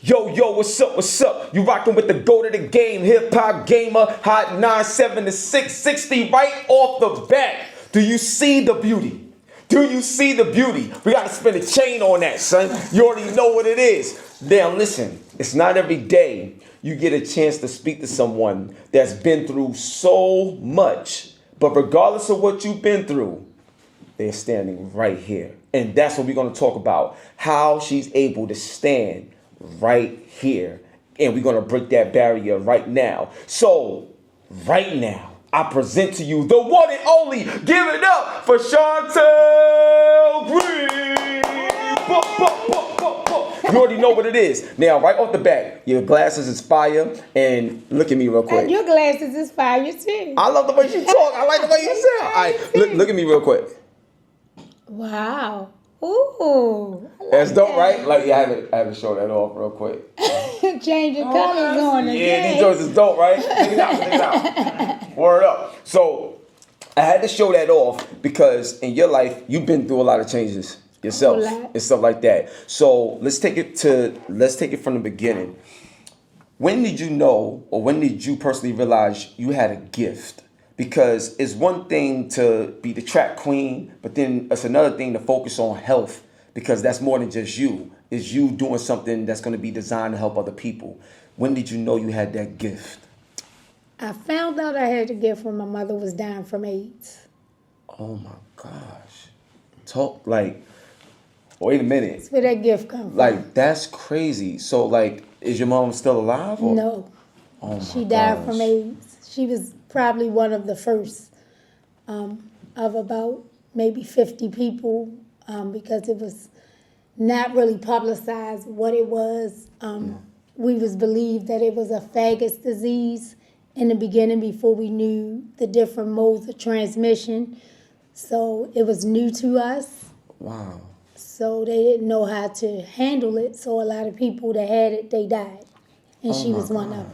Yo, what's up? You rockin' with the GOAT of the game, HipHopGamer, hot 97 to 660 right off the bat. Do you see the beauty? Do you see the beauty? We gotta spin a chain on that, son. You already know what it is. Now listen, it's not every day you get a chance to speak to someone that's been through so much, but regardless of what you've been through, they're standing right here. And that's what we're gonna talk about, how she's able to stand right here. And we're gonna break that barrier right now. So, right now, I present to you the one and only, give it up for Shontel Green. You already know what it is. Now, right off the bat, your glasses is fire, and look at me real quick. And your glasses is fire too. I love the way you talk. I like the way you sound. All right, look at me real quick. Wow. Ooh. That's dope, right? Like, yeah, I had to show that off real quick. Changing colors on it. Yeah, these joints is dope, right? Check it out. Word up. So, I had to show that off because in your life, you've been through a lot of changes yourself and stuff like that. So, let's take it from the beginning. When did you know, or when did you personally realize you had a gift? Because it's one thing to be the track queen, but then it's another thing to focus on health, because that's more than just you. It's you doing something that's going to be designed to help other people. When did you know you had that gift? I found out I had a gift when my mother was dying from AIDS. Oh my gosh. Wait a minute. That's where that gift comes from. Like, that's crazy. So, like, is your mom still alive? Or? No. Oh my She died gosh. from AIDS. She was probably one of the first of about maybe 50 people because it was not really publicized what it was. We was believed that it was a faggot disease in the beginning before we knew the different modes of transmission. So it was new to us. Wow. So they didn't know how to handle it. So a lot of people that had it, they died. And she was one of them.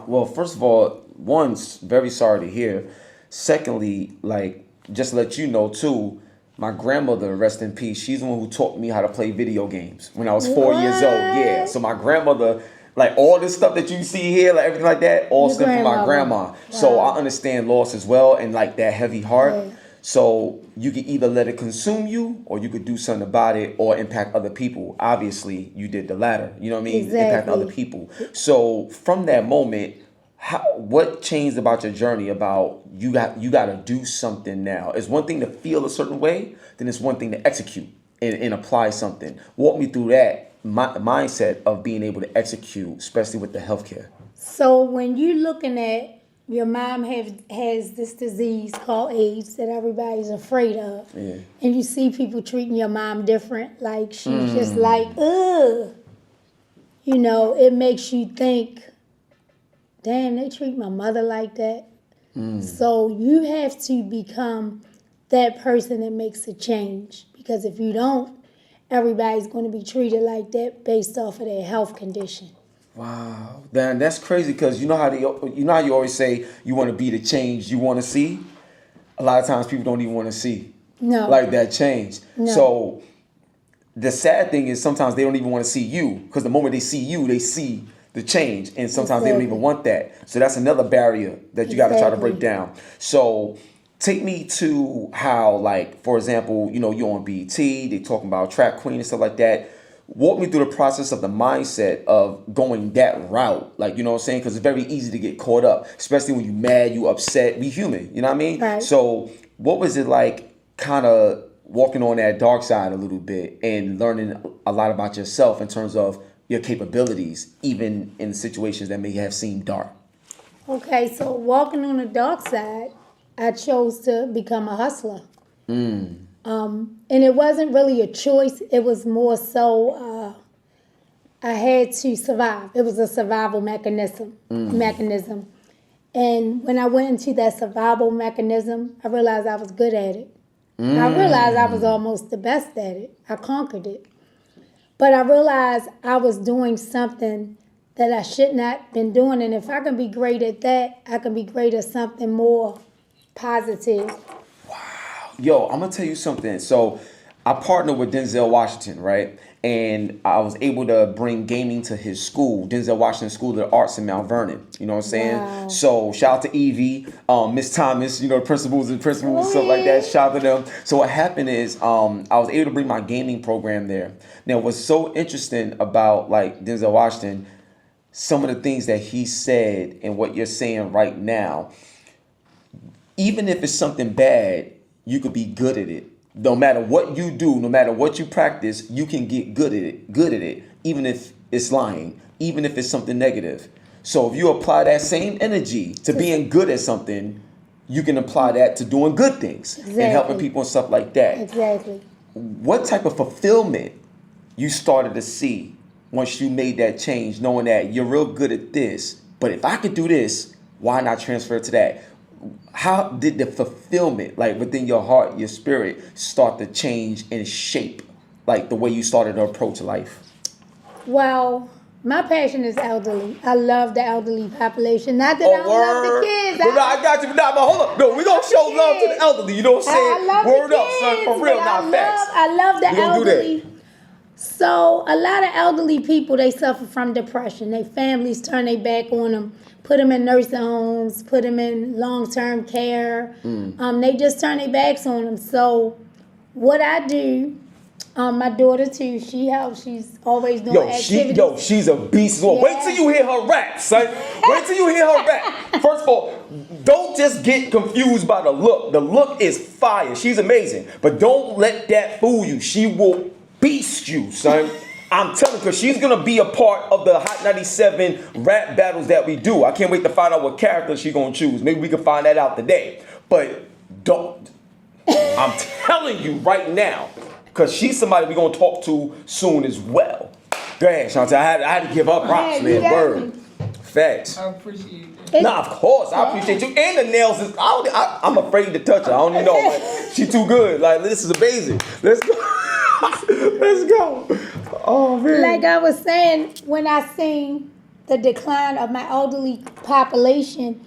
Well, first of all, one, very sorry to hear. Secondly, like, just to let you know, too, my grandmother, rest in peace, she's the one who taught me how to play video games when I was 4 years old. Yeah, so my grandmother, like, all this stuff that you see here, like, everything like that, all stemmed from my grandma. Wow. So I understand loss as well and, like, that heavy heart. Yeah. So you could either let it consume you or you could do something about it or impact other people. Obviously, you did the latter. You know what I mean? Exactly. Impact other people. So from that moment, what changed about your journey about you got to do something now? It's one thing to feel a certain way, then it's one thing to execute and apply something. Walk me through that mindset of being able to execute, especially with the healthcare. So when you're looking at your mom has this disease called AIDS that everybody's afraid of. Yeah. And you see people treating your mom different. Like, she's just like, ugh. You know, it makes you think, damn, they treat my mother like that. So you have to become that person that makes a change. Because if you don't, everybody's going to be treated like that based off of their health condition. Wow, Dan, that's crazy because you know how you always say you want to be the change you want to see. A lot of times people don't even want to see like that change. No. So the sad thing is sometimes they don't even want to see you because the moment they see you, they see the change, and sometimes they don't even want that. So that's another barrier that you got to try to break down. So take me to how, like, for example, you know, you're on BET, they talking about track queen and stuff like that. Walk me through the process of the mindset of going that route. Like, you know what I'm saying? Because it's very easy to get caught up, especially when you're mad, you upset. We human, you know what I mean? Right. So what was it like kind of walking on that dark side a little bit and learning a lot about yourself in terms of your capabilities, even in situations that may have seemed dark? Okay, so walking on the dark side, I chose to become a hustler. And it wasn't really a choice. It was more so I had to survive. It was a survival mechanism. And when I went into that survival mechanism, I realized I was good at it. I realized I was almost the best at it. I conquered it. But I realized I was doing something that I should not been doing. And if I can be great at that, I can be great at something more positive. Yo, I'm going to tell you something. So I partnered with Denzel Washington, right? And I was able to bring gaming to his school, Denzel Washington School of the Arts in Mount Vernon. You know what I'm saying? Wow. So shout out to Evie, Miss Thomas, you know, the principals and principals and stuff like that. Shout out to them. So what happened is I was able to bring my gaming program there. Now, what's so interesting about like Denzel Washington, some of the things that he said and what you're saying right now, even if it's something bad, you could be good at it. No matter what you do, no matter what you practice, you can get good at it, even if it's lying, even if it's something negative. So if you apply that same energy to being good at something, you can apply that to doing good things and helping people and stuff like that. Exactly. What type of fulfillment you started to see once you made that change, knowing that you're real good at this, but if I could do this, why not transfer to that? How did the fulfillment, like within your heart, your spirit, start to change and shape, like the way you started to approach life? Well, my passion is elderly. I love the elderly population. Not that I don't love the kids. No, I got you. But hold up. No, we're going to show love to the elderly. You know what I'm saying? I love Word the up, kids, son. For real, not facts. I love the We gonna do that. elderly. So a lot of elderly people, they suffer from depression. Their families turn their back on them, put them in nursing homes, put them in long-term care. They just turn their backs on them. So what I do, my daughter too, she helps. She's always doing activities. She's a beast as well. Yeah. Wait till you hear her rap, son. Wait till you hear her rap. First of all, don't just get confused by the look. The look is fire. She's amazing. But don't let that fool you. She will beast you, son. I'm telling you, because she's going to be a part of the Hot 97 rap battles that we do. I can't wait to find out what character she's going to choose. Maybe we can find that out today. But don't. I'm telling you right now, because she's somebody we're going to talk to soon as well. Go ahead, Shontel. I had to give her props, man. Word. Facts. I appreciate it. Nah, of course. I appreciate you. And the nails is, I'm afraid to touch her. I don't even know. Like, she too good. Like, this is amazing. Let's go. Let's go. Oh, man. Like I was saying, when I seen the decline of my elderly population,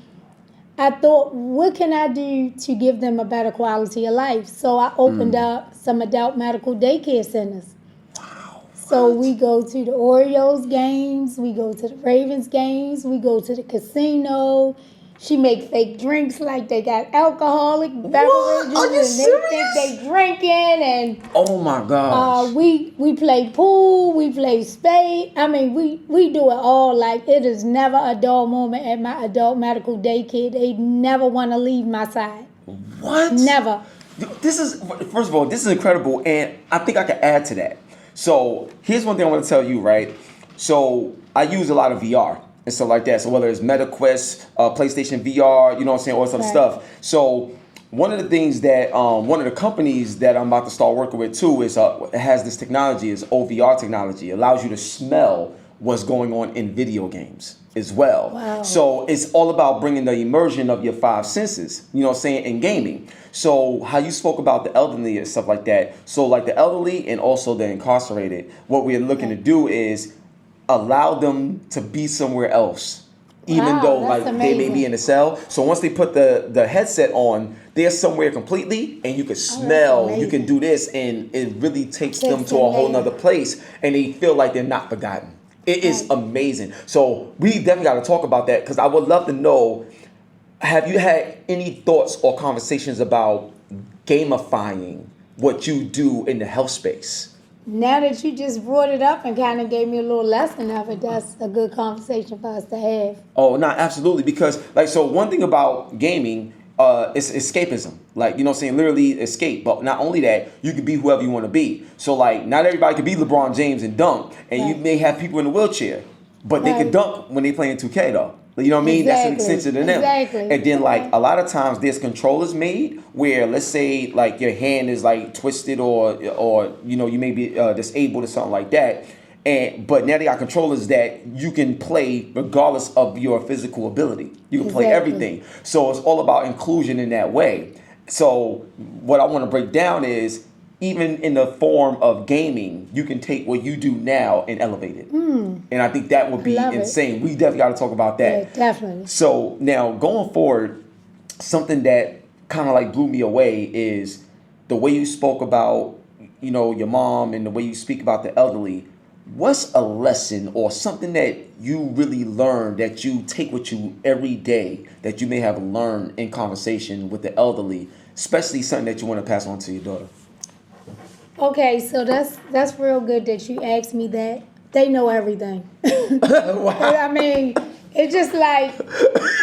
I thought, what can I do to give them a better quality of life? So I opened up some adult medical daycare centers. Wow. So we go to the Orioles games, we go to the Ravens games, we go to the casino. She make fake drinks like they got alcoholic beverages Are you and serious? they think they drinking and Oh my gosh. we play pool, we play spade. I mean, we do it all. Like, it is never a dull moment at my adult medical daycare. They never want to leave my side. What? Never. This is, first of all, this is incredible, and I think I can add to that. So here's one thing I want to tell you, right? So I use a lot of VR and stuff like that. So whether it's MetaQuest, PlayStation VR, you know what I'm saying, all this other stuff. So one of the things that, one of the companies that I'm about to start working with too is, it has this technology, is OVR technology. It allows you to smell what's going on in video games as well. Wow. So it's all about bringing the immersion of your five senses, you know what I'm saying, in gaming. So how you spoke about the elderly and stuff like that. So like the elderly and also the incarcerated, what we're looking to do is allow them to be somewhere else, even Wow, though that's like they may be amazing. in a cell. So once they put the headset on, they're somewhere completely, and you can smell, you can do this, and it really takes them to a whole nother place, and they feel like they're not forgotten. It is amazing. So we definitely got to talk about that, because I would love to know, have you had any thoughts or conversations about gamifying what you do in the health space? Now that you just brought it up and kind of gave me a little lesson of it, that's a good conversation for us to have. Oh, no, absolutely. Because, like, so one thing about gaming is escapism. Like, you know what I'm saying? Literally escape. But not only that, you can be whoever you want to be. So, like, not everybody can be LeBron James and dunk. And you may have people in a wheelchair. But they can dunk when they play in 2K, though. You know what I mean? That's an extension to them. Exactly. And then, like, a lot of times there's controllers made where, let's say, like, your hand is, like, twisted or you know, you may be disabled or something like that. But now they got controllers that you can play regardless of your physical ability. You can play everything. So it's all about inclusion in that way. So what I want to break down is, even in the form of gaming, you can take what you do now and elevate it. And I think that would be insane. We definitely got to talk about that. Yeah, definitely. So now going forward, something that kind of like blew me away is the way you spoke about, your mom and the way you speak about the elderly, what's a lesson or something that you really learned that you take with you every day that you may have learned in conversation with the elderly, especially something that you want to pass on to your daughter? Okay, so that's real good that you asked me that. They know everything. Wow. I mean, it's just like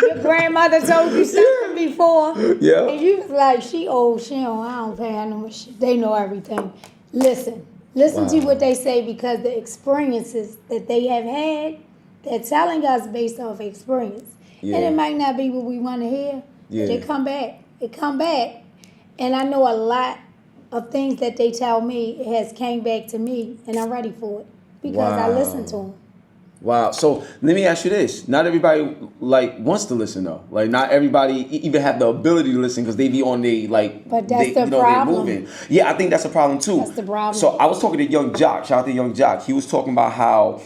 your grandmother told you something before, Yeah. and you was like, "She old, I don't pay her no more shit." They know everything. Listen to Wow. what they say because the experiences that they have had, they're telling us based off experience, Yeah. and it might not be what we want to hear. Yeah. But it come back. It come back, and I know a lot of things that they tell me it has came back to me, and I'm ready for it because I listen to them. Wow. So let me ask you this: not everybody wants to listen though. Like not everybody even have the ability to listen because they be on But that's the they're problem. moving. Yeah, I think that's a problem too. That's the problem. So I was talking to Young Jock. Shout out to Young Jock. He was talking about how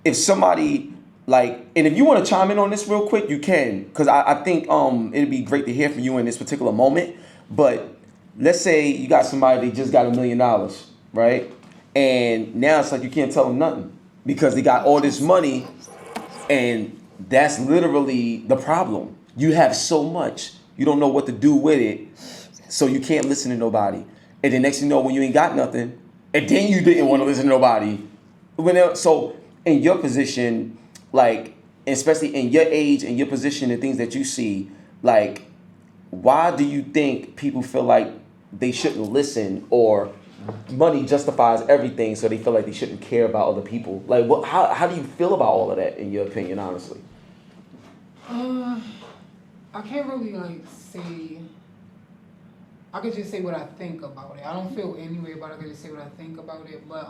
if somebody and if you want to chime in on this real quick, you can, because I think it'd be great to hear from you in this particular moment. But let's say you got somebody that just got $1 million, right? And now it's like you can't tell them nothing because they got all this money, and that's literally the problem. You have so much, you don't know what to do with it, so you can't listen to nobody. And the next thing you know, when you ain't got nothing, and then you didn't want to listen to nobody. So in your position, especially in your age and your position and things that you see, why do you think people feel like they shouldn't listen, or money justifies everything, so they feel like they shouldn't care about other people? How do you feel about all of that, in your opinion, honestly? I can't really say. I could just say what I think about it. I don't feel any way about it. I could just say what I think about it. But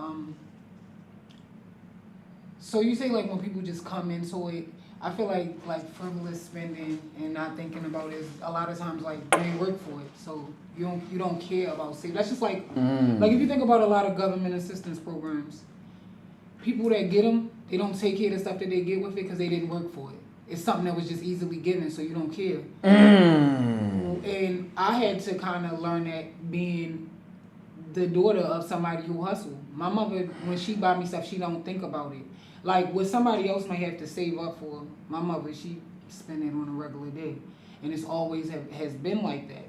so you say when people just come into it, I feel like frivolous spending and not thinking about it is a lot of times they work for it, so you don't care about saving. That's just like if you think about a lot of government assistance programs, people that get them, they don't take care of the stuff that they get with it because they didn't work for it. It's something that was just easily given, so you don't care. And I had to kind of learn that being the daughter of somebody who hustled. My mother, when she buy me stuff, she don't think about it. What somebody else might have to save up for, my mother, she spend it on a regular day. And it's always has been like that.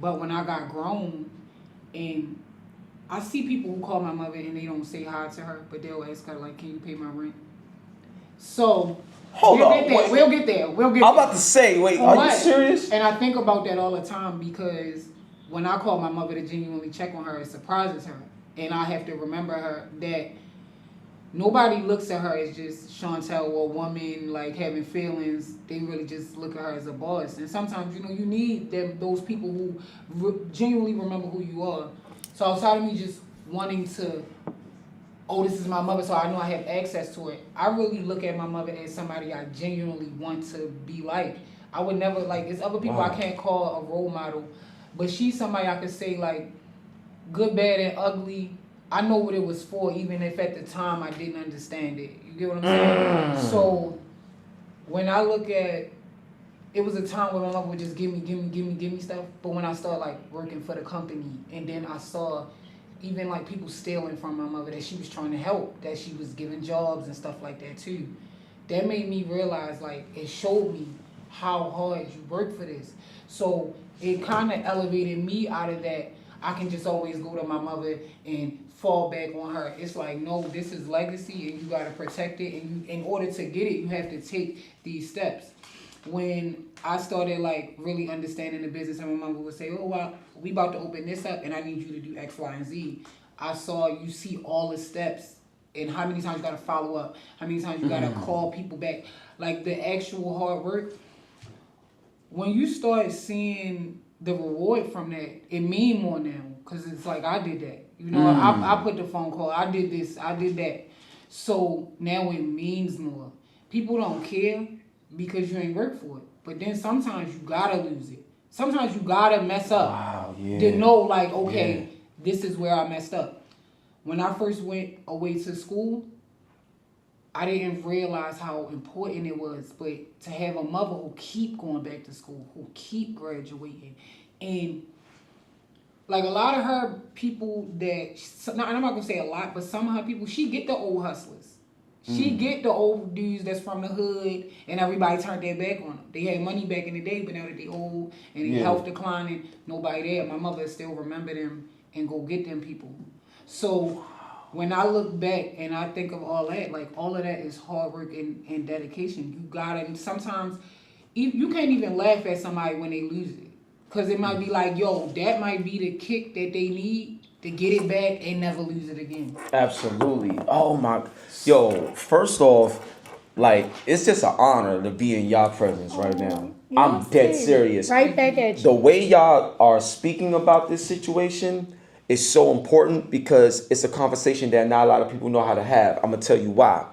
But when I got grown, and I see people who call my mother and they don't say hi to her, but they'll ask her, can you pay my rent? So, we'll get there. I'm about to say, wait, are you serious? And I think about that all the time because when I call my mother to genuinely check on her, it surprises her. And I have to remember her that nobody looks at her as just Shontel or a woman having feelings. They really just look at her as a boss. And sometimes, you need those people who genuinely remember who you are. So outside of me just wanting to, this is my mother, so I know I have access to it, I really look at my mother as somebody I genuinely want to be like. I would never, it's other people I can't call a role model, but she's somebody I could say, good, bad, and ugly. I know what it was for, even if at the time I didn't understand it. You get what I'm saying? So when I look at, it was a time where my mother would just give me stuff. But when I started working for the company, and then I saw even people stealing from my mother that she was trying to help, that she was giving jobs and stuff like that too. That made me realize it showed me how hard you work for this. So it kind of elevated me out of that. I can just always go to my mother and fall back on her. It's no, this is legacy and you got to protect it. And in order to get it, you have to take these steps. When I started really understanding the business, and my mother would say, we about to open this up and I need you to do X, Y, and Z. I saw you see all the steps and how many times you got to follow up, how many times you got to call people back. The actual hard work. When you start seeing the reward from that, it mean more now because it's I did that. I put the phone call, I did this, I did that. So now it means more. People don't care because you ain't work for it. But then sometimes you gotta lose it. Sometimes you gotta mess up to know this is where I messed up. When I first went away to school, I didn't realize how important it was, but to have a mother who keep going back to school, who keep graduating, and Like a lot of her people I'm not gonna say a lot, but some of her people, she get the old hustlers. She get the old dudes that's from the hood, and everybody turned their back on them. They had money back in the day, but now that they old and their health declining, nobody there. My mother still remember them and go get them people. So when I look back and I think of all that, like all of that is hard work and dedication. You gotta, and sometimes you can't even laugh at somebody when they lose it. Because it might be like, yo, that might be the kick that they need to get it back and never lose it again. Absolutely. Oh my, yo. First off, like it's just an honor to be in y'all presence right now. I'm dead serious. Right back at you. The way y'all are speaking about this situation is so important because it's a conversation that not a lot of people know how to have. I'm gonna tell you why.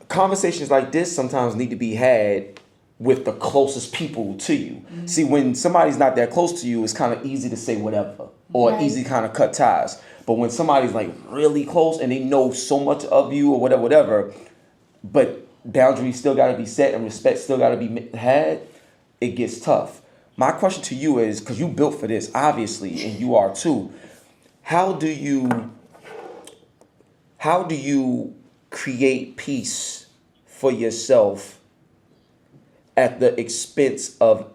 Conversations like this sometimes need to be had with the closest people to you. See, when somebody's not that close to you, it's kind of easy to say whatever or easy to kind of cut ties. But when somebody's like really close and they know so much of you or whatever, but boundaries still got to be set and respect still got to be had, it gets tough. My question to you is, because you built for this, obviously, and you are too, how do you create peace for yourself at the expense of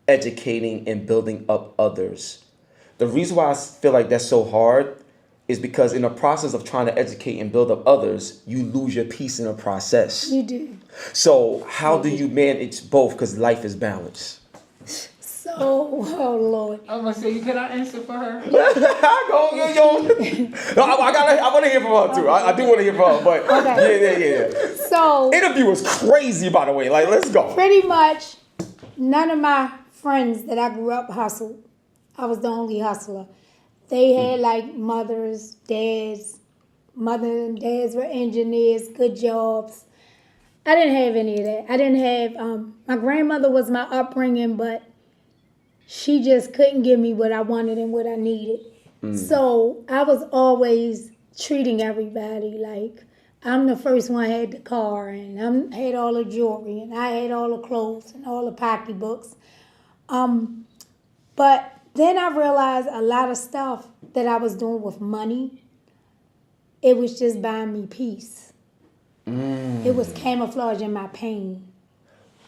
educating and building up others? The reason why I feel like that's so hard is because in the process of trying to educate and build up others, you lose your peace in the process. You do. So how do you manage both? Because life is balance. So, oh Lord. I'm gonna say, can I answer for her? Go. No, I want to hear from her too. I do want to hear from her, but yeah. So Interview was crazy, by the way. Like, let's go. pretty much none of my friends that I grew up hustled. I was the only hustler. They had like mothers, dads. Mother and dads were engineers, good jobs. I didn't have any of that. I didn't have, my grandmother was my upbringing, but she just couldn't give me what I wanted and what I needed. So I was always treating everybody like I'm the first one had the car and I had all the jewelry and I had all the clothes and all the pocketbooks. But then I realized a lot of stuff that I was doing with money, it was just buying me peace. It was camouflaging my pain.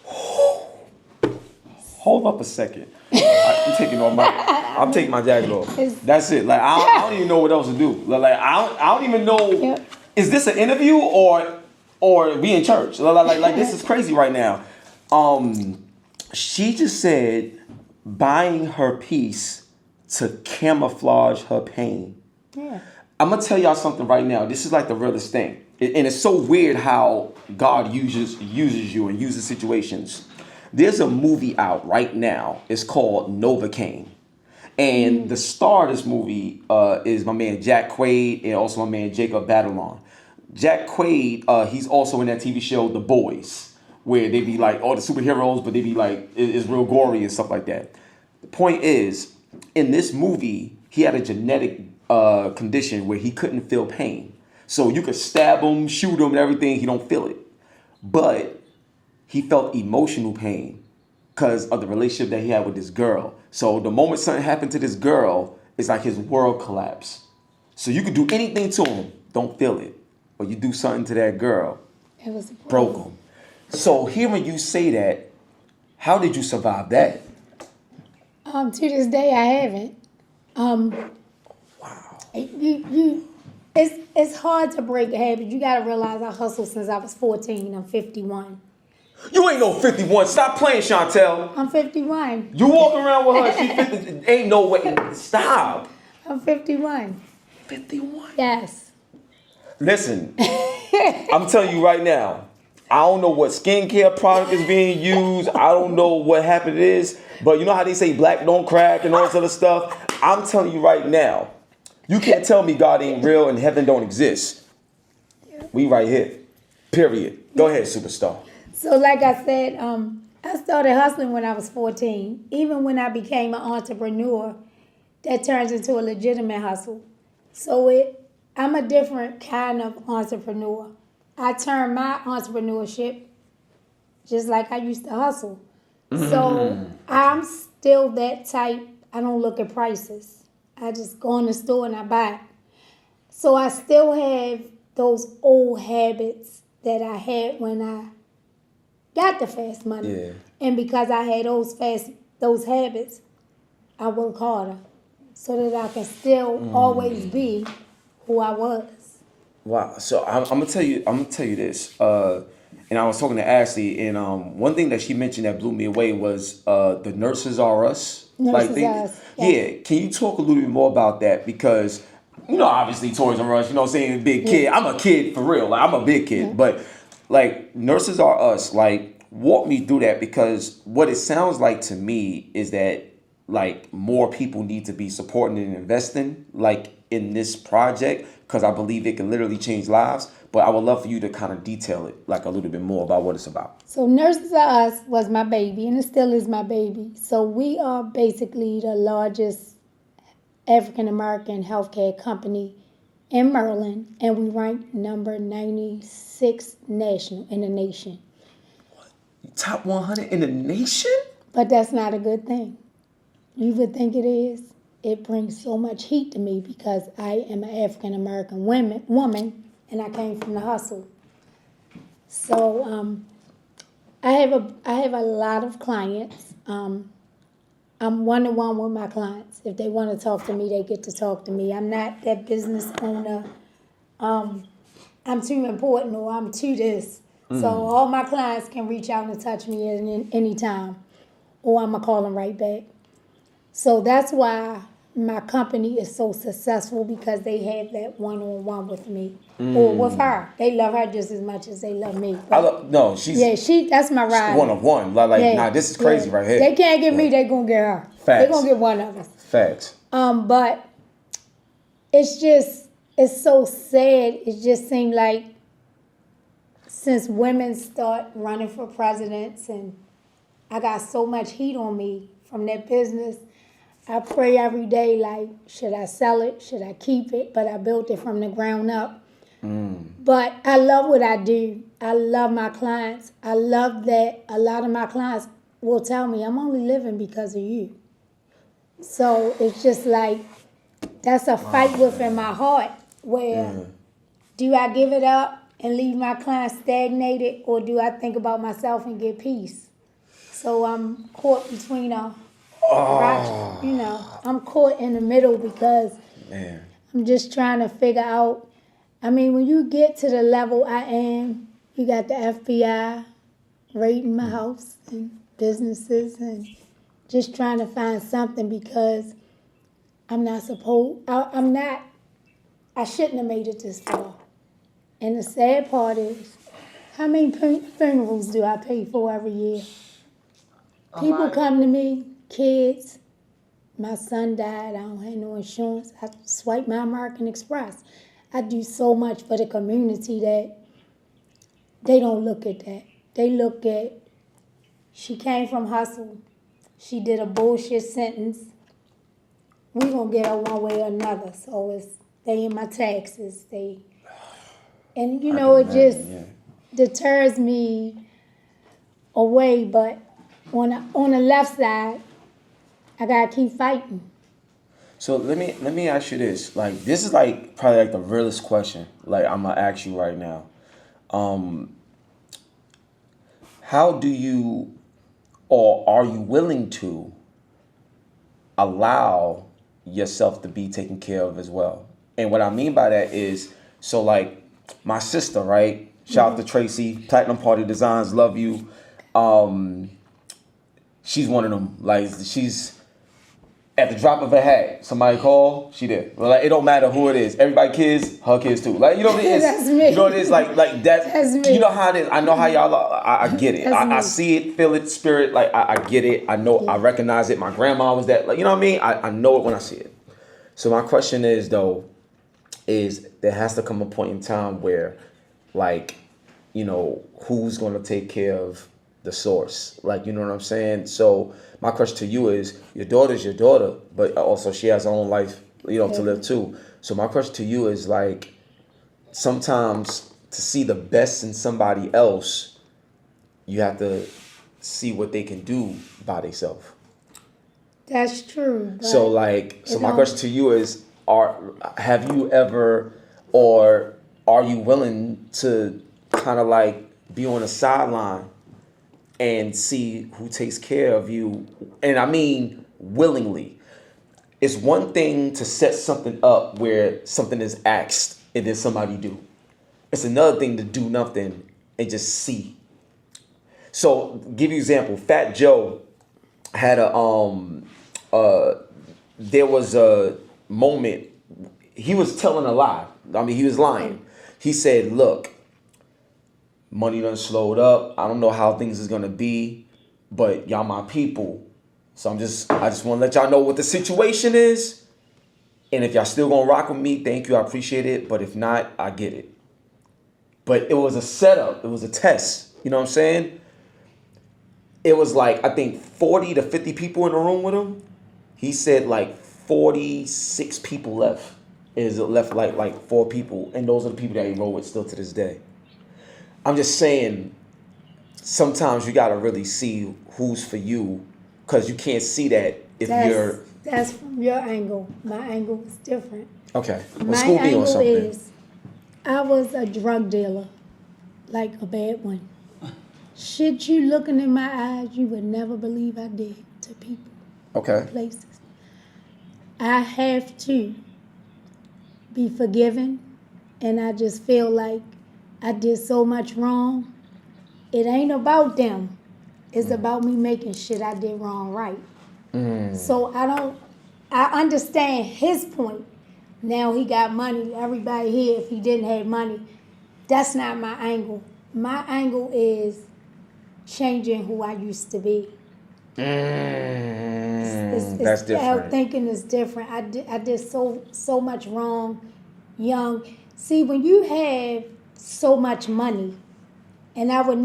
Hold up a second. I'm taking my jacket off. That's it. Like I don't even know what else to do. Like I don't even know. Yep. Is this an interview or we in church? Like this is crazy right now. She just said buying her peace to camouflage her pain. Yeah. I'm gonna tell y'all something right now. This is like the realest thing, and it's so weird how God uses you and uses situations. There's a movie out right now. It's called Novocaine. And the star of this movie is my man Jack Quaid and also my man Jacob Batalon. Jack Quaid, he's also in that TV show The Boys, where they be like all the superheroes, but they be like, it's real gory and stuff like that. The point is, in this movie, he had a genetic condition where he couldn't feel pain. So you could stab him, shoot him, and everything, he don't feel it. But he felt emotional pain because of the relationship that he had with this girl. So the moment something happened to this girl, it's like his world collapsed. So you could do anything to him, don't feel it. Or you do something to that girl, It was broke him. So hearing you say that, how did you survive that? To this day, I haven't. Wow. It's hard to break a habit. You gotta realize I hustled since I was 14. I'm 51. You ain't no 51. Stop playing, Shontel. I'm 51. You walking around with her, she 50. Ain't no way. Stop. I'm 51. 51. Yes. Listen, I'm telling you right now, I don't know what skincare product is being used. I don't know what happened is, but you know how they say black don't crack and all this other stuff? I'm telling you right now, you can't tell me God ain't real and heaven don't exist. We right here. Period. Go ahead, superstar. So like I said, I started hustling when I was 14. Even when I became an entrepreneur, that turns into a legitimate hustle. So I'm a different kind of entrepreneur. I turn my entrepreneurship just like I used to hustle. So I'm still that type I don't look at prices. I just go in the store and I buy. So I still have those old habits that I had when I got the fast money. Yeah. And because I had those habits, I work harder so that I can still always be who I was. Wow. So I'm gonna tell you this. And I was talking to Ashley, and one thing that she mentioned that blew me away was the Nurses Are Us. Nurses Are Us, Yeah. yes. Can you talk a little bit more about that? Because obviously Toys R Us. You know what I'm saying? Big kid. I'm a kid for real. Like, I'm a big kid, but like Nurses Are Us. Like, walk me through that, because what it sounds like to me is that like more people need to be supporting and investing like in this project, because I believe it can literally change lives. But I would love for you to kind of detail it like a little bit more about what it's about. So Nurses Are Us was my baby, and it still is my baby. So we are basically the largest African American healthcare company in Maryland, and we rank number 96 national in the nation. Top 100 in the nation? But that's not a good thing. You would think it is. It brings so much heat to me because I am an African American woman, and I came from the hustle. So I have a lot of clients. I'm one-on-one with my clients. If they want to talk to me, they get to talk to me. I'm not that business owner. I'm too important, or I'm too this. So all my clients can reach out and touch me at any time, or I'm going to call them right back. So that's why my company is so successful, because they have that one-on-one with me, or with her. They love her just as much as they love me. She's That's my ride. one of one. Nah, this is crazy right here. They can't get me, they gonna get her. Facts. They gonna get one of us. Facts. But it's so sad. It just seemed like since women start running for presidents, and I got so much heat on me from that business, I pray every day, like, should I sell it? Should I keep it? But I built it from the ground up. But I love what I do. I love my clients. I love that a lot of my clients will tell me, I'm only living because of you. So it's just like, that's a fight within my heart, where do I give it up and leave my clients stagnated, or do I think about myself and get peace? So I'm caught between I'm caught in the middle, because I'm just trying to figure out. I mean, when you get to the level I am, you got the FBI raiding my house and businesses, and just trying to find something, because I shouldn't have made it this far. And the sad part is, how many funerals do I pay for every year? People come to me, kids, my son died, I don't have no insurance, I swipe my American Express. I do so much for the community that they don't look at that. They look at, she came from hustle, she did a bullshit sentence, we gonna get her one way or another. So they in my taxes, and it just deters me away. But on the left side, I gotta keep fighting. So let me ask you this. Like, this is like probably like the realest question. Like, I'm gonna ask you right now. How do you, or are you willing to allow yourself to be taken care of as well? And what I mean by that is, so like my sister, right? Shout out to Tracy, Platinum Party Designs, love you. She's one of them. Like, she's at the drop of a hat, somebody call, she there. Well, like, it don't matter who it is. Everybody kids, her kids too. Like, you know what it is? That's me. You know what it is? Like That's me. You know how it is. I know how y'all are. I get it. I see it, feel it, spirit. Like, I get it. I know, I recognize it. My grandma was that. Like, you know what I mean? I know it when I see it. So my question is, though, is there has to come a point in time where, like, who's going to take care of the source? Like, you know what I'm saying? So my question to you is, your daughter's your daughter, but also she has her own life, to live too. So my question to you is, like, sometimes to see the best in somebody else, you have to see what they can do by themselves. That's true. So my question to you is, have you ever, or are you willing to kind of like be on the sideline and see who takes care of you? And I mean willingly. It's one thing to set something up where something is asked and then somebody do. It's another thing to do nothing and just see. So give you an example. Fat Joe had there was a moment, he was telling a lie. I mean, he was lying. He said, look, money done slowed up. I don't know how things is gonna be, but y'all my people. So I just want to let y'all know what the situation is. And if y'all still gonna rock with me, thank you, I appreciate it. But if not, I get it. But it was a setup, it was a test. You know what I'm saying? It was like, I think 40 to 50 people in the room with him. He said like 46 people left. Is left like 4 people. And those are the people that he roll with still to this day. I'm just saying, sometimes you gotta really see who's for you, because you can't see that if you're... That's from your angle. My angle is different. Okay. Well, My school me on angle something. is, I was a drug dealer, like a bad one. Shit you looking in my eyes, you would never believe I did to people, Okay. places. I have to be forgiven, and I just feel like I did so much wrong. It ain't about them. It's about me making shit I did wrong right. So I understand his point. Now he got money. Everybody here, if he didn't have money, that's not my angle. My angle is changing who I used to be. That's different. Thinking is different. I did so much wrong young. See, when you have so much money, and I don't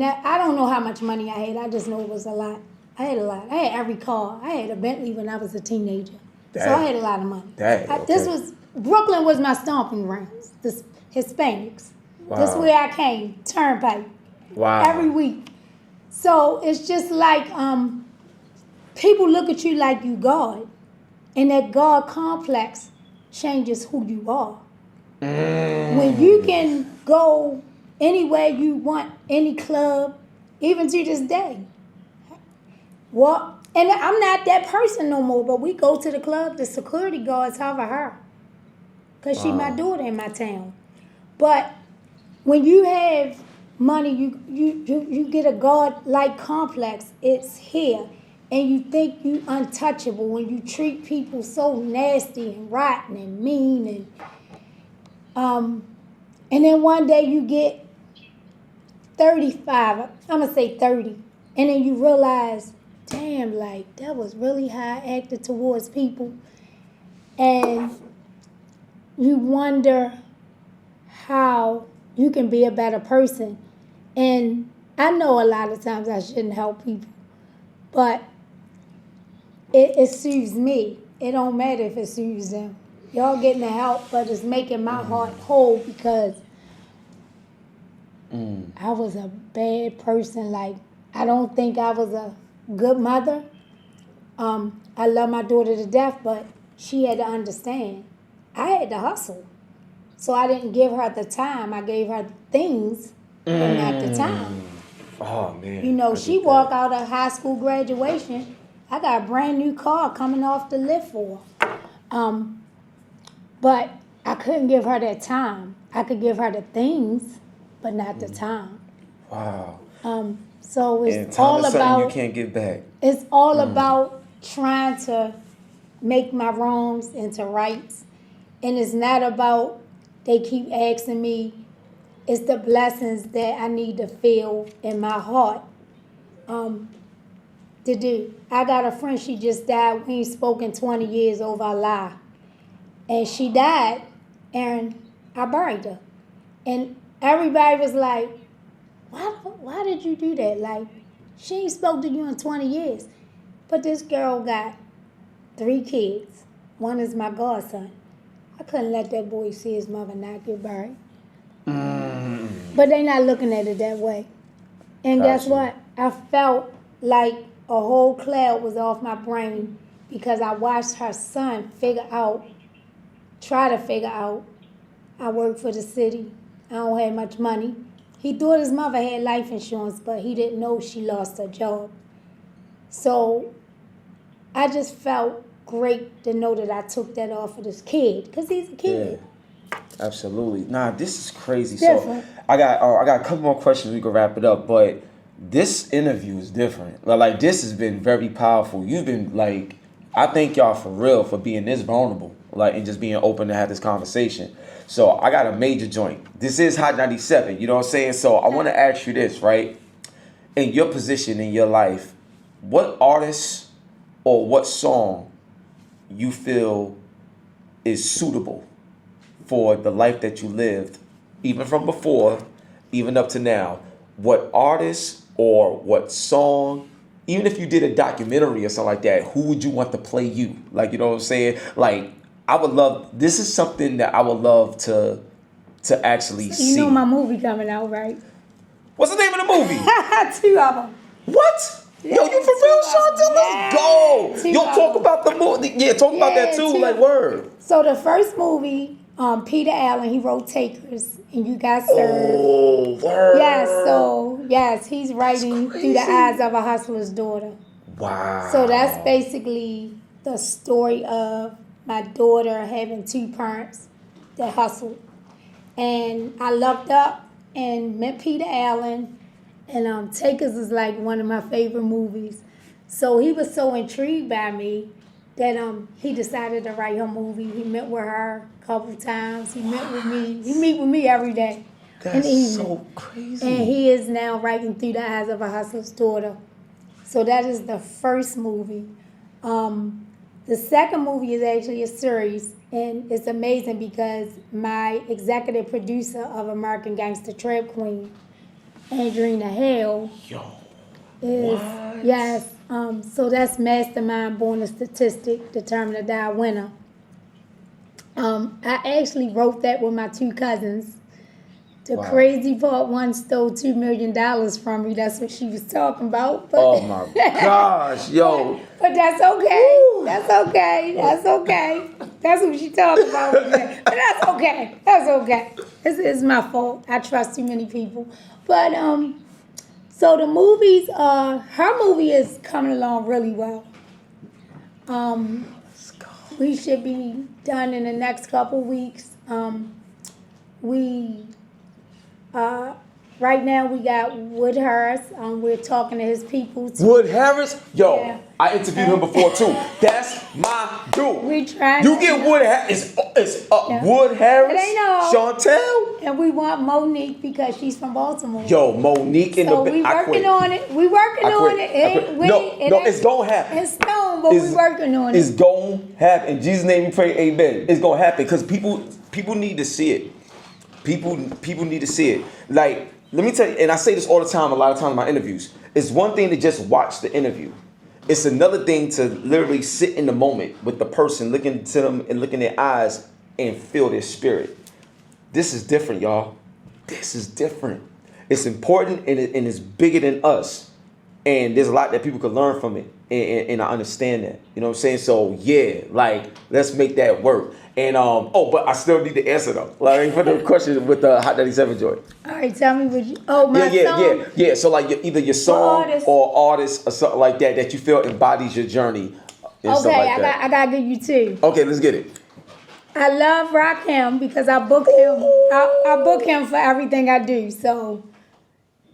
know how much money I had. I just know it was a lot. I had a lot. I had every car. I had a Bentley when I was a teenager. So I had a lot of money. Brooklyn was my stomping grounds. This Hispanics. Wow. This is where I came. Turnpike. Wow. Every week. So it's just like people look at you like you God, and that God complex changes who you are. When you can go anywhere you want, any club, even to this day. Well, and I'm not that person no more, but we go to the club, the security guards hover her. Because she my daughter in my town. But when you have money, you get a God-like complex. It's here. And you think you untouchable when you treat people so nasty and rotten and mean. And then one day you get 35, I'm going to say 30. And then you realize, damn, like, that was really how I acted towards people. And you wonder how you can be a better person. And I know a lot of times I shouldn't help people, but it soothes me. It don't matter if it soothes them. Y'all getting the help, but it's making my heart whole because I was a bad person. Like, I don't think I was a good mother. I love my daughter to death, but she had to understand. I had to hustle. So I didn't give her the time. I gave her the things, but not the time. Oh, man. You know, she walked out of high school graduation. I got a brand new car coming off the lift for her. But I couldn't give her that time. I could give her the things, but not the time. Wow. So and it's time all is something about you can't get back. It's all about trying to make my wrongs into rights. And it's not about they keep asking me, it's the blessings that I need to feel in my heart to do. I got a friend, she just died. We ain't spoken 20 years over a lie. And she died, and I buried her. And everybody was like, why did you do that? Like, she ain't spoke to you in 20 years. But this girl got 3 kids. One is my godson. I couldn't let that boy see his mother not get buried. But they not looking at it that way. And guess what? I felt like a whole cloud was off my brain because I watched her son try to figure out, I work for the city. I don't have much money. He thought his mother had life insurance, but he didn't know she lost her job. So I just felt great to know that I took that off of this kid, because he's a kid. Yeah, absolutely. Nah, this is crazy. Different. So I got a couple more questions. We can wrap it up, but this interview is different. Like this has been very powerful. You've been like, I thank y'all for real for being this vulnerable, like, and just being open to have this conversation. So I got a major joint. This is Hot 97. You know what I'm saying? So I want to ask you this, right? In your position in your life, what artist or what song you feel is suitable for the life that you lived, even from before, even up to now? What artist or what song, even if you did a documentary or something like that, who would you want to play you? Like, you know what I'm saying? Like, I would love, this is something that I would love to actually see. You know my movie coming out, right? What's the name of the movie? 2 of them. What? Yeah, Yo, you for real, 2 of Shontel? them. Let's go. Yeah, 2 Yo, of talk them. about the movie. Yeah, talk about that too. 2 Like, of them. word. So the first movie, Peter Allen, he wrote Takers, and You Got Served. Oh, word. Yes, he's writing through the eyes of a hustler's daughter. Wow. So that's basically the story of my daughter having 2 parents that hustled. And I looked up and met Peter Allen, and Takers is like one of my favorite movies. So he was so intrigued by me that he decided to write her movie. He met with her a couple times. He met with me. He meet with me every day. That's so crazy. And he is now writing Through the Eyes of a Hustler's Daughter. So that is the first movie. The second movie is actually a series, and it's amazing because my executive producer of American Gangsta Trap Queen, Andrina Hale, is what? yes. So that's Mastermind, Born a Statistic, Determined to Die Winner. I actually wrote that with my 2 cousins. The Wow. crazy part, one stole $2 million from me. That's what she was talking about. But, Oh my gosh, yo. but that's okay. Woo. That's okay. That's okay. That's what she talking about. But that's okay. That's okay. It's my fault. I trust too many people. But so the movies, her movie is coming along really well. Let's go. We should be done in the next couple weeks. Right now we got Wood Harris. We're talking to his people. Wood Harris? Yo, Yeah. I interviewed him before too. That's my dude. We trying. You get Wood Harris. It's Yeah. Wood Harris, It ain't all. Shontel. And we want Monique because she's from Baltimore. Yo, Monique in So the we I working quit. on it. We working I on quit. it. I quit. No, it's gonna happen. It's stone, but It's- we working on It's it. gonna happen. In Jesus' name we pray, amen. It's gonna happen because people need to see it. People need to see it. Like, let me tell you, and I say this all the time, a lot of times in my interviews. It's one thing to just watch the interview. It's another thing to literally sit in the moment with the person, looking to them and looking in their eyes and feel their spirit. This is different, y'all. This is different. It's important and it's bigger than us. And there's a lot that people could learn from it. And I understand that. You know what I'm saying? So yeah, like, let's make that work. And but I still need to answer though. Like, for the question with the Hot 97 joint. All right, tell me what you. Oh, my song. Yeah. So like either your song artist. or artist or something like that you feel embodies your journey and stuff Okay, like that. I gotta give you 2. Okay, let's get it. I love Rakim because I book him. I book him for everything I do. So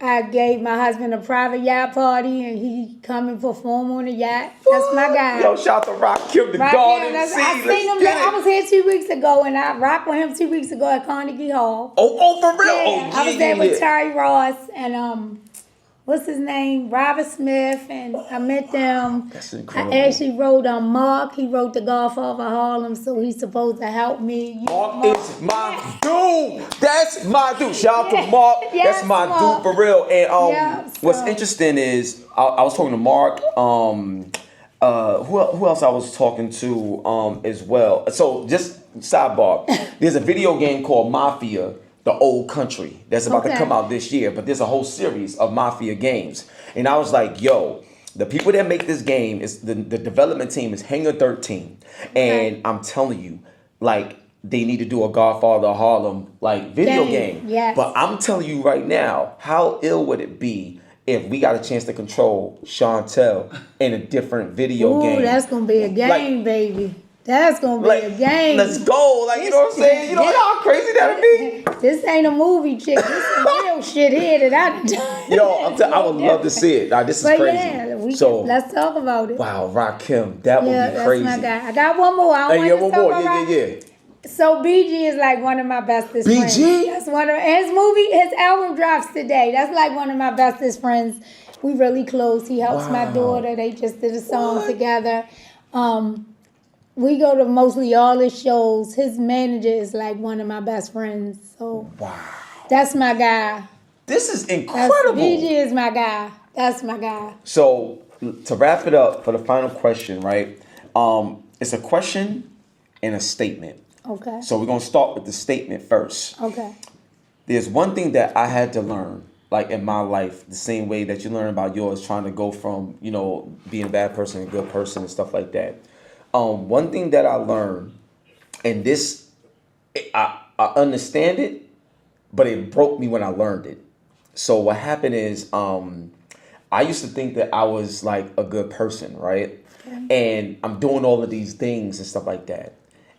I gave my husband a private yacht party, and he come and perform on the yacht. That's my guy. Yo, shout to Rakim, the Rakim, Garden that's- Sea. I Let's seen him. get I it. was here 2 weeks ago, and I rocked with him 2 weeks ago at Carnegie Hall. Oh, for real? Yeah, I was there with Terry Ross and what's his name, Robert Smith, and I met them. That's incredible. I actually wrote Mark. He wrote The Godfather of Harlem, so he's supposed to help me. Mark is my dude. That's my dude. Shout out to Mark. Yes, That's my Mark. dude for real. And Yeah, what's so- interesting is I was talking to Mark. Who else I was talking to as well. So just sidebar. There's a video game called Mafia: The Old Country that's about to Okay. come out this year. But there's a whole series of Mafia games, and I was like, yo. The people that make this game is the development team is Hangar 13, and I'm telling you, like they need to do a Godfather of Harlem like video game. Yes. But I'm telling you right now, how ill would it be if we got a chance to control Shontel in a different video game? Ooh, that's gonna be a game, baby. That's gonna be a game. Let's go. Like, you know what I'm saying? You know how crazy that'd be? This ain't a movie, chick. This is real shit here that I done. Yo, I would love to see it. Like, this is But crazy. yeah, let's talk about it. Wow, Rakim, that would be crazy. That's my guy. I got one more. I Hey, don't one want more. to talk about. Yeah. So BG is like one of my bestest friends. BG? That's one of his album drops today. That's like one of my bestest friends. We really close. He helps my daughter. They just did a song together. We go to mostly all his shows. His manager is like one of my best friends. So that's my guy. This is incredible. BG is my guy. That's my guy. So to wrap it up for the final question, right? It's a question and a statement. Okay. So we're gonna start with the statement first. Okay. There's one thing that I had to learn, like in my life, the same way that you learn about yours, trying to go from, you know, being a bad person to a good person and stuff like that. One thing that I learned, and this, I understand it, but it broke me when I learned it. So what happened is, I used to think that I was like a good person, right? Okay. And I'm doing all of these things and stuff like that.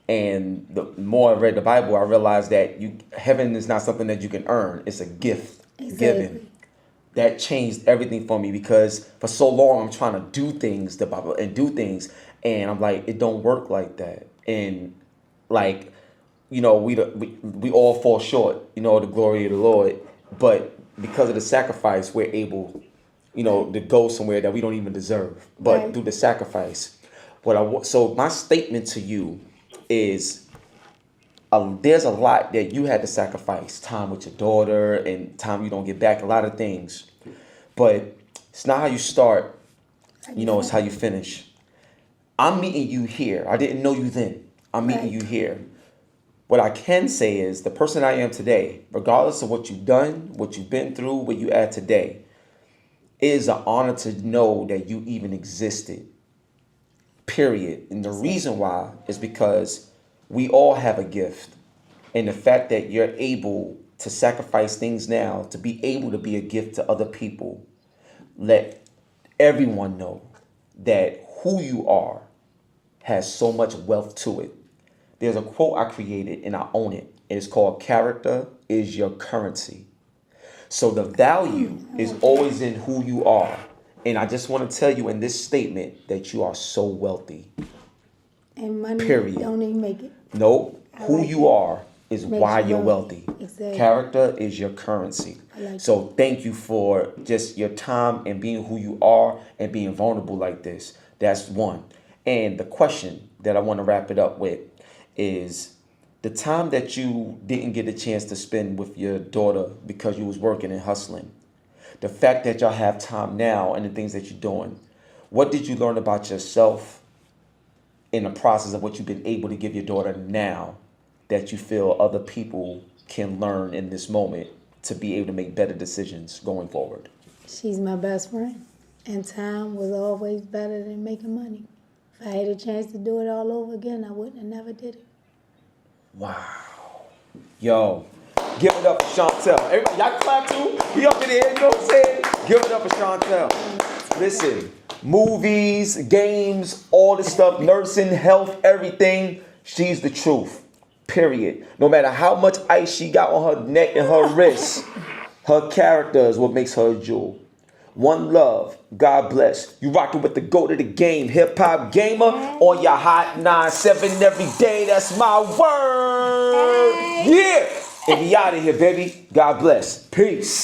And the more I read the Bible, I realized that heaven is not something that you can earn. It's a gift given. That changed everything for me, because for so long I'm trying to do things, the Bible, and do things. And I'm like, it don't work like that. And like, you know, we all fall short, you know, the glory of the Lord. But because of the sacrifice, we're able, you know, to go somewhere that we don't even deserve. But through the sacrifice, so my statement to you is, there's a lot that you had to sacrifice. Time with your daughter and time you don't get back, a lot of things. But it's not how you start, you know, it's how you finish. I'm meeting you here. I didn't know you then. I'm meeting you here. What I can say is the person I am today, regardless of what you've done, what you've been through, where you at today, it is an honor to know that you even existed. Period. And the reason why is because we all have a gift. And the fact that you're able to sacrifice things now to be able to be a gift to other people, let everyone know that who you are has so much wealth to it. There's a quote I created and I own it. And it's called, "Character is your currency." So the value is always in who you are. And I just want to tell you in this statement that you are so wealthy. And money Period. don't even make it. No, who you are is why you're wealthy. Exactly. Character is your currency. So thank you for just your time and being who you are and being vulnerable like this. That's one. And the question that I want to wrap it up with is, the time that you didn't get a chance to spend with your daughter because you was working and hustling, the fact that y'all have time now and the things that you're doing, what did you learn about yourself in the process of what you've been able to give your daughter now that you feel other people can learn in this moment to be able to make better decisions going forward? She's my best friend. And time was always better than making money. If I had a chance to do it all over again, I wouldn't have never did it. Wow. Yo, give it up for Shontel. Everybody, y'all clap too. We up in here, you know what I'm saying? Give it up for Shontel. Listen, movies, games, all this stuff, nursing, health, everything. She's the truth. Period. No matter how much ice she got on her neck and her wrists, her character is what makes her a jewel. One love. God bless. You rocking with the GOAT of the game, HipHopGamer, on your Hot 9-7 every day. That's my word. Yeah. And we out of here, baby. God bless. Peace.